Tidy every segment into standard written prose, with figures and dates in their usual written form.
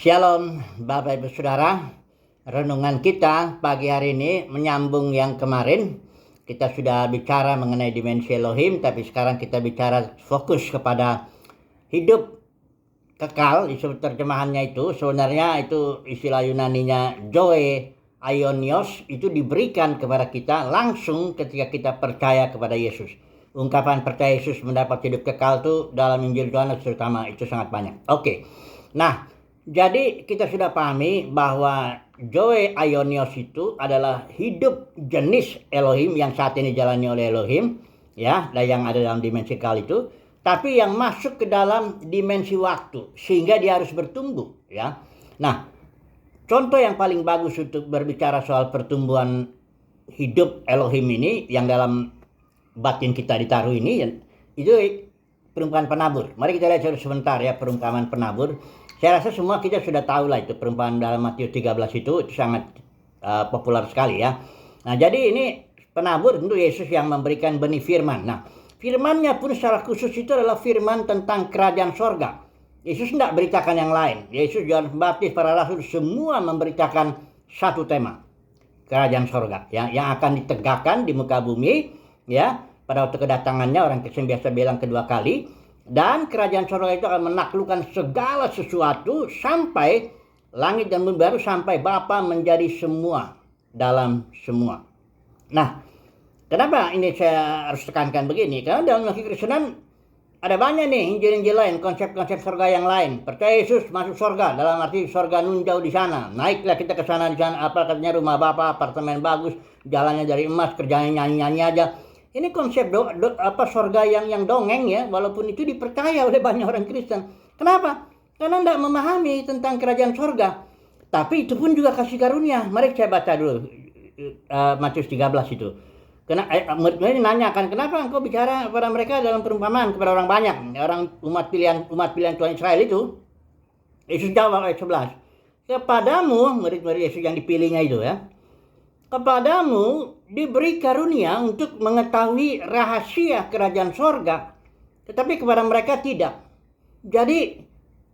Shalom Bapak Ibu Saudara. Renungan kita pagi hari ini menyambung yang kemarin. Kita sudah bicara mengenai dimensi Elohim, tapi sekarang kita bicara fokus kepada hidup kekal. Isu terjemahannya itu sebenarnya itu istilah Yunaninya Zoe Aionios, itu diberikan kepada kita langsung ketika kita percaya kepada Yesus. Ungkapan percaya Yesus mendapat hidup kekal itu dalam Injil Yohanes terutama itu sangat banyak. Oke. Nah, jadi kita sudah pahami bahwa Zoe Aionios itu adalah hidup jenis Elohim yang saat ini jalani oleh Elohim, ya, yang ada dalam dimensi kekal itu, tapi yang masuk ke dalam dimensi waktu sehingga dia harus bertumbuh, ya. Nah, contoh yang paling bagus untuk berbicara soal pertumbuhan hidup Elohim ini yang dalam batin kita ditaruh ini, itu perumpamaan penabur. Mari kita lihat sebentar ya perumpamaan penabur. Saya rasa semua kita sudah tahu lah itu perumpamaan dalam Matius 13 itu sangat populer sekali ya. Nah, jadi ini penabur tentu Yesus yang memberikan benih firman. Nah, firmannya pun secara khusus itu adalah firman tentang kerajaan sorga. Yesus tidak beritakan yang lain. Yesus, Yohanes Pembaptis, para rasul semua memberitakan satu tema. Kerajaan sorga ya, yang akan ditegakkan di muka bumi ya pada waktu kedatangannya, orang Kristen biasa bilang kedua kali. Dan kerajaan sorga itu akan menaklukkan segala sesuatu sampai langit dan bumi baru, sampai Bapa menjadi semua dalam semua. Nah, kenapa ini saya harus tekankan begini? Karena dalam kekristenan ada banyak nih injil-injil lain, konsep-konsep sorga yang lain. Percaya Yesus masuk sorga, dalam arti sorga nunjau di sana. Naiklah kita ke sana, di sana apa katanya rumah Bapa, apartemen bagus, jalannya dari emas, kerjanya nyanyi-nyanyi aja. Ini konsep sorga yang dongeng ya, walaupun itu dipercaya oleh banyak orang Kristen. Kenapa? Karena tidak memahami tentang kerajaan sorga. Tapi itu pun juga kasih karunia. Mari saya baca dulu Matius 13 itu. Murid-murid nanyakan, kenapa engkau bicara kepada mereka dalam perumpamaan kepada orang banyak, orang umat pilihan Tuhan Israel itu? Yesus jawab ayat 11. Kepadamu, murid-murid Yesus yang dipilihnya itu ya. Kepadamu diberi karunia untuk mengetahui rahasia kerajaan sorga, tetapi kepada mereka tidak. Jadi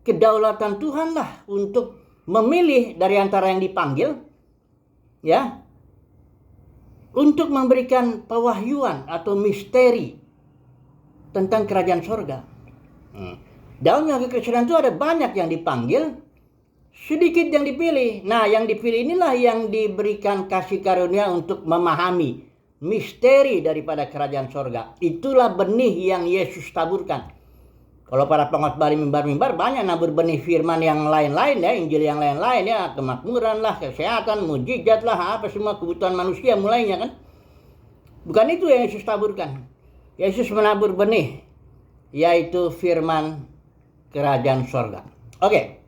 kedaulatan Tuhanlah untuk memilih dari antara yang dipanggil, ya, untuk memberikan pewahyuan atau misteri tentang kerajaan sorga. Dalam kekristenan itu ada banyak yang dipanggil, sedikit yang dipilih. Nah, yang dipilih inilah yang diberikan kasih karunia untuk memahami misteri daripada kerajaan sorga. Itulah benih yang Yesus taburkan. Kalau para pengkhotbah di mimbar-mimbar banyak nabur benih firman yang lain-lain ya, Injil yang lain-lain ya, kemakmuran lah, kesehatan, mujizat lah, apa semua kebutuhan manusia mulainya kan. Bukan itu yang Yesus taburkan. Yesus menabur benih, yaitu firman kerajaan sorga. Oke.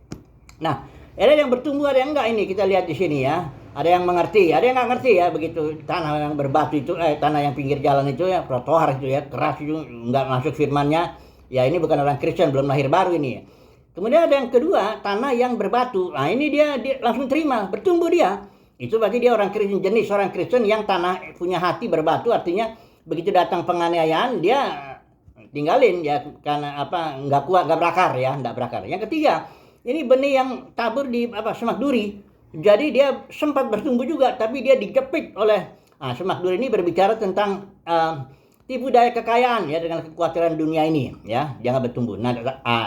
Nah, ada yang bertumbuh, ada yang enggak, ini kita lihat di sini ya. Ada yang mengerti, ada yang enggak ngerti ya, begitu tanah yang berbatu itu, tanah yang pinggir jalan itu ya, trotoar itu ya, keras itu, enggak masuk firmannya. Ya ini bukan orang Kristen, belum lahir baru ini. Kemudian ada yang kedua, tanah yang berbatu. Nah ini dia langsung terima, bertumbuh dia. Itu berarti dia orang Kristen, jenis orang Kristen yang tanah punya hati berbatu, artinya begitu datang penganiayaan dia tinggalin ya, karena apa, enggak kuat, enggak berakar ya, enggak berakar. Yang ketiga, ini benih yang tabur di semak duri. Jadi dia sempat bertumbuh juga, tapi dia dijepit oleh semak duri. Ini berbicara tentang tipu daya kekayaan ya, dengan kekhawatiran dunia ini ya, jangan bertumbuh. Nah,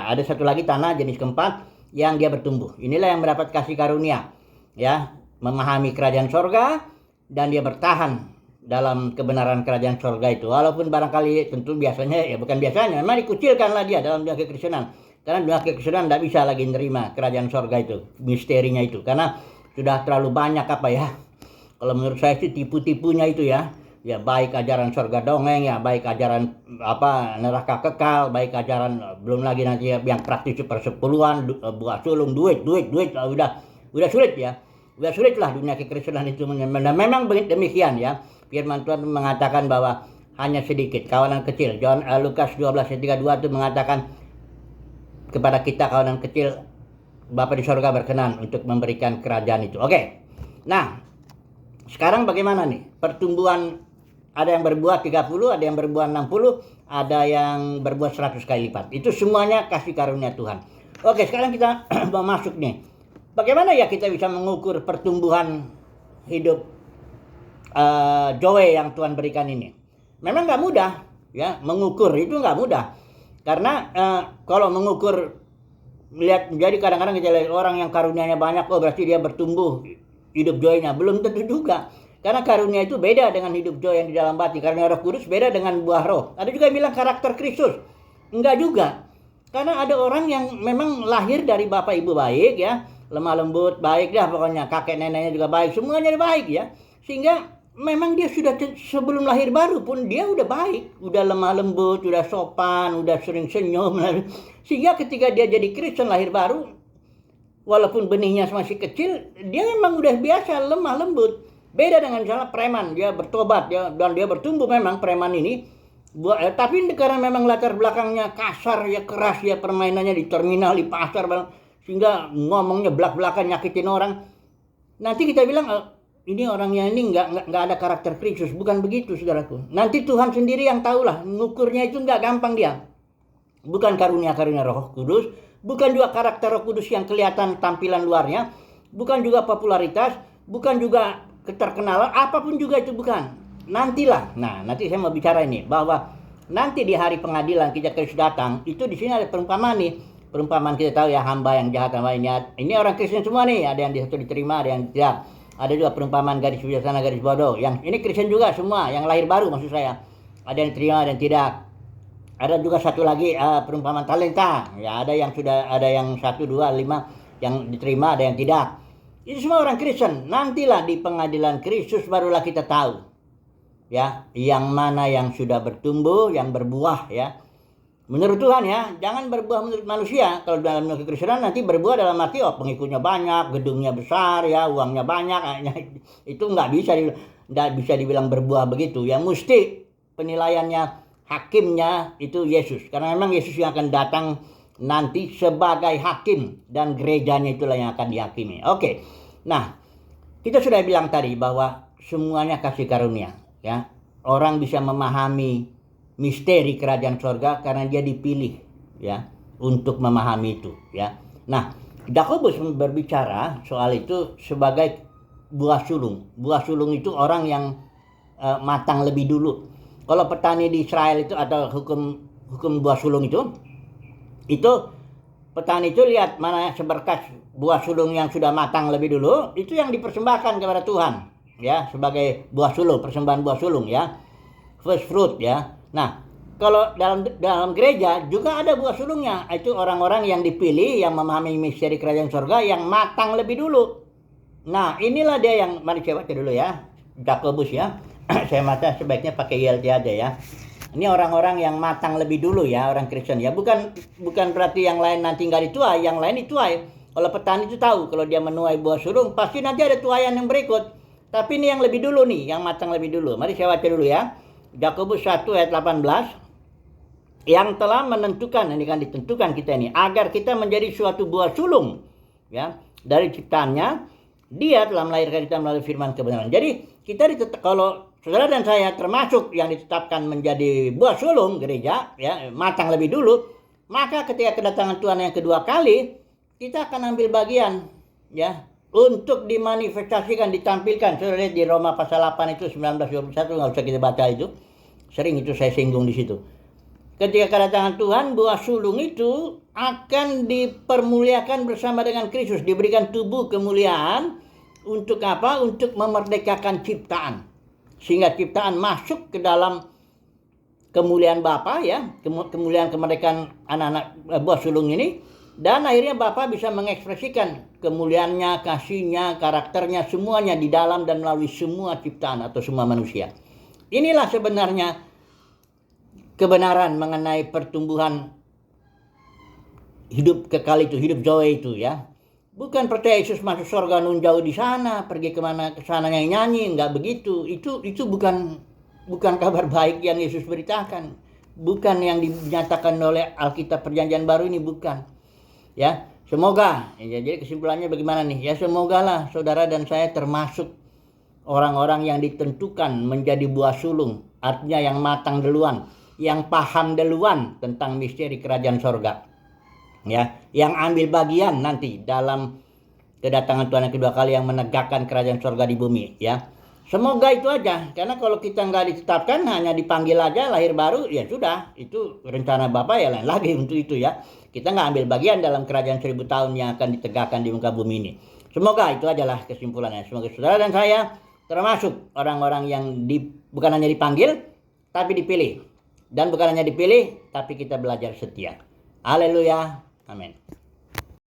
ada satu lagi tanah jenis keempat yang dia bertumbuh. Inilah yang mendapat kasih karunia ya, memahami kerajaan sorga dan dia bertahan dalam kebenaran kerajaan sorga itu. Walaupun barangkali tentu biasanya ya, bukan biasanya, memang dikucilkanlah dia dalam dunia kekristenan. Karena dunia kekristenan tidak bisa lagi menerima kerajaan sorga itu, misterinya itu. Karena sudah terlalu banyak apa ya, kalau menurut saya sih tipu-tipunya itu ya. Ya baik ajaran sorga dongeng ya, baik ajaran neraka kekal, baik ajaran belum lagi nanti yang praktis persepuluhan, buat sulung, duit, udah sulit ya. Udah sulit lah dunia kekristenan itu. Memang demikian ya. Firman Tuhan mengatakan bahwa hanya sedikit kawanan kecil. Lukas 12 ayat 32 itu mengatakan kepada kita kawanan kecil, Bapa di sorga berkenan untuk memberikan kerajaan itu. Oke. Nah, sekarang bagaimana nih pertumbuhan? Ada yang berbuah 30, ada yang berbuah 60, ada yang berbuah 100 kali lipat. Itu semuanya kasih karunia Tuhan. Oke, sekarang kita mau masuk nih. bagaimana ya kita bisa mengukur pertumbuhan hidup joy yang Tuhan berikan ini? Memang nggak mudah, ya, mengukur itu nggak mudah. Karena kalau mengukur, lihat, jadi kadang-kadang kita lihat orang yang karunianya banyak, oh berarti dia bertumbuh hidup joynya. Belum tentu juga. Karena karunia itu beda dengan hidup joy yang di dalam batin. Karunia Roh Kudus beda dengan buah roh. Ada juga yang bilang karakter Kristus. Enggak juga. Karena ada orang yang memang lahir dari bapak ibu baik, ya, lemah lembut, baik dah pokoknya, kakek neneknya juga baik, semuanya baik, ya. Sehingga memang dia sudah sebelum lahir baru pun dia udah baik, udah lemah lembut, udah sopan, udah sering senyum. Sehingga ketika dia jadi Kristen lahir baru, walaupun benihnya masih kecil, dia memang udah biasa lemah lembut. Beda dengan misalnya preman, dia bertobat, ya, dan dia bertumbuh memang preman ini. Tapi karena memang latar belakangnya kasar, ya, keras, ya, permainannya di terminal, di pasar, sehingga ngomongnya belak-belakan, nyakitin orang. Nanti kita bilang, ini orangnya ini nggak ada karakter Kristus. Bukan begitu, saudaraku. Nanti Tuhan sendiri yang tahulah. Ngukurnya itu nggak gampang dia. Bukan karunia-karunia Roh Kudus, bukan juga karakter Roh Kudus yang kelihatan tampilan luarnya, bukan juga popularitas, bukan juga keterkenalan, apapun juga itu bukan. Nantilah. Nah, nanti saya mau bicara ini bahwa nanti di hari pengadilan kita Kristus datang, itu di sini ada perumpamaan nih. Perumpamaan kita tahu, ya, hamba yang jahat, hamba ini orang Kristen semua nih, ada yang satu diterima, ada yang tidak. Ada juga perumpamaan gadis bijaksana, gadis bodoh. Yang ini Kristen juga semua, yang lahir baru maksud saya. Ada yang terima, ada yang tidak. Ada juga satu lagi perumpamaan talenta. Ya, ada yang 1, 2, 5 yang diterima, ada yang tidak. Itu semua orang Kristen. Nantilah di pengadilan Kristus barulah kita tahu, ya, yang mana yang sudah bertumbuh, yang berbuah, ya. Menurut Tuhan, ya, jangan berbuah menurut manusia. Kalau dalam kekristenan nanti berbuah dalam arti, pengikutnya banyak, gedungnya besar, ya, uangnya banyak. Itu nggak bisa dibilang berbuah begitu. Yang mesti penilaiannya, hakimnya itu Yesus. Karena memang Yesus yang akan datang nanti sebagai hakim, dan gerejanya itulah yang akan dihakimi. Oke. Nah, kita sudah bilang tadi bahwa semuanya kasih karunia, ya. Orang bisa memahami misteri kerajaan sorga karena dia dipilih, ya, untuk memahami itu, ya. Nah, Yakobus berbicara soal itu sebagai buah sulung. Buah sulung itu orang yang matang lebih dulu. Kalau petani di Israel itu, atau hukum buah sulung itu petani itu lihat mana seberkas buah sulung yang sudah matang lebih dulu, itu yang dipersembahkan kepada Tuhan, ya, sebagai buah sulung, persembahan buah sulung, ya, first fruit, ya. Nah, kalau dalam gereja juga ada buah sulungnya. Itu orang-orang yang dipilih, yang memahami misteri kerajaan surga, yang matang lebih dulu. Nah, inilah dia yang, mari saya baca dulu, ya, Yakobus, ya. Saya baca sebaiknya pakai ILT aja, ya. Ini orang-orang yang matang lebih dulu, ya, orang Kristen, ya. Bukan berarti yang lain nanti nggak dituai, yang lain dituai. Kalau petani itu tahu, kalau dia menuai buah sulung, pasti nanti ada tuaian yang berikut. Tapi ini yang lebih dulu nih, yang matang lebih dulu. Mari saya baca dulu, ya. Yakobus 1 ayat 18, yang telah menentukan, ini kan ditentukan kita ini, agar kita menjadi suatu buah sulung, ya, dari ciptaannya. Dia telah melahirkan kita melalui firman kebenaran. Jadi kita kalau saudara dan saya termasuk yang ditetapkan menjadi buah sulung gereja, ya, matang lebih dulu, maka ketika kedatangan Tuhan yang kedua kali, kita akan ambil bagian, ya, untuk dimanifestasikan, ditampilkan. Saudara lihat di Roma pasal 8 itu 19-21, nggak usah kita baca itu. Sering itu saya singgung di situ. Ketika kedatangan Tuhan, buah sulung itu akan dipermuliakan bersama dengan Kristus, diberikan tubuh kemuliaan. Untuk apa? Untuk memerdekakan ciptaan. Sehingga ciptaan masuk ke dalam kemuliaan Bapa, ya, kemuliaan kemerdekaan anak-anak buah sulung ini. Dan akhirnya Bapa bisa mengekspresikan kemuliaannya, kasihnya, karakternya, semuanya di dalam dan melalui semua ciptaan atau semua manusia. Inilah sebenarnya kebenaran mengenai pertumbuhan hidup kekal itu, hidup joy itu, ya. Bukan percaya Yesus masuk surga nun jauh di sana, pergi kemana ke sana nyanyi, enggak begitu. Itu bukan kabar baik yang Yesus beritakan. Bukan yang dinyatakan oleh Alkitab Perjanjian Baru ini, bukan. Ya, semoga, ya, jadi kesimpulannya bagaimana nih? Ya, semogalah saudara dan saya termasuk orang-orang yang ditentukan menjadi buah sulung, artinya yang matang duluan, yang paham duluan tentang misteri kerajaan sorga, ya, yang ambil bagian nanti dalam kedatangan Tuhan yang kedua kali yang menegakkan kerajaan surga di bumi, ya. Semoga itu aja, karena kalau kita nggak ditetapkan, hanya dipanggil aja lahir baru, ya sudah, itu rencana Bapak ya lain lagi untuk itu ya. Kita nggak ambil bagian dalam kerajaan 1000 tahun yang akan ditegakkan di muka bumi ini. Semoga itu adalah kesimpulannya. Semoga saudara dan saya termasuk orang-orang yang bukan hanya dipanggil, tapi dipilih. Dan bukan hanya dipilih, tapi kita belajar setia. Haleluya. Amin.